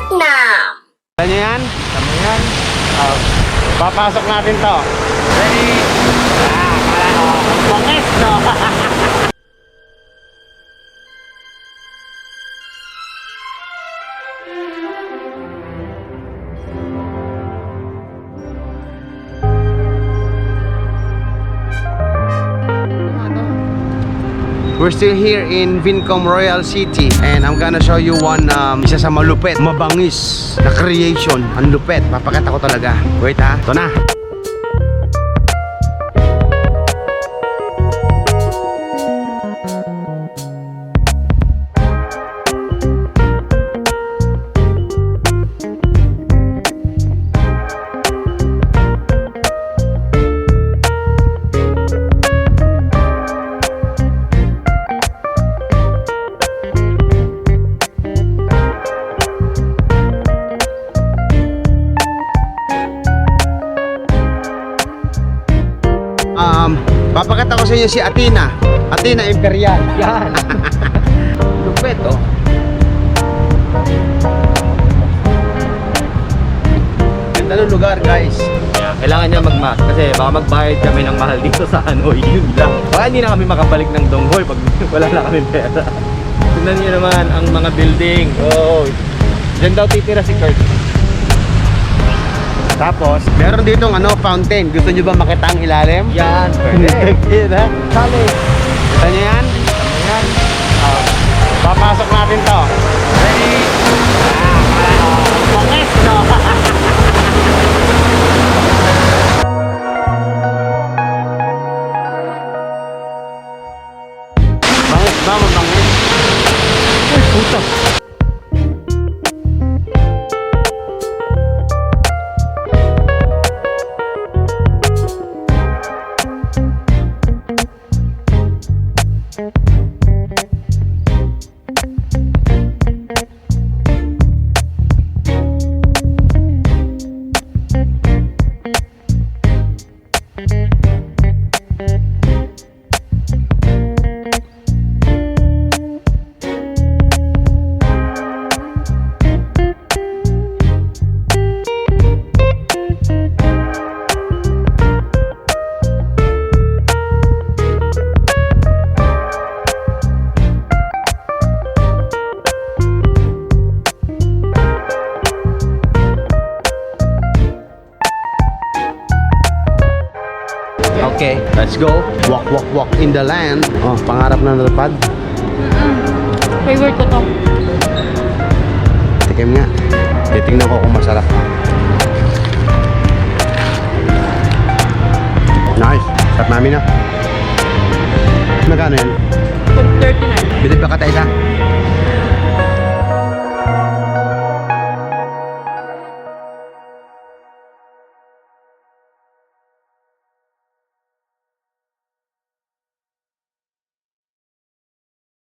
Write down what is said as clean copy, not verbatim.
Vietnam. Alam nyo yan? Alam nyo yan? Papasok natin to. Ready? Kala ko, bangis, no? We're still here in Vincom Royal City and I'm gonna show you one isa sa malupet, mabangis na creation. Ang lupet, papakita ko talaga. Wait ha, ito na. Papakita ko sa inyo si Athena. Athena Imperial. Yan. Lupet, oh. Ganda ng lugar, guys. Yeah, kailangan niya mag-mask kasi baka magbayad kami ng mahal dito sa Hanoi. Yun lang. Baka hindi na kami makabalik ng Donghoy pag wala na kami pera. Tignan niyo naman ang mga building. Oh, diyan daw titira si Kurt. Tapos, meron ditong fountain. Gusto nyo ba makita ang ilalim? Yan, pwede. Kita? Sali. Kita nyo yan? Yan. Papasok natin to. Ready? Bangis, no? Bangis ba? Mabangis? Uy, puta. Okay, let's go. Walk, walk, walk in the land. Oh, pangarap na natupad. Favorite ko to. Tikim nga. Titingnan ko kung masarap. Nice. Sarap namin na. Magkano yan? 39. Bilib ba ka tayo isa?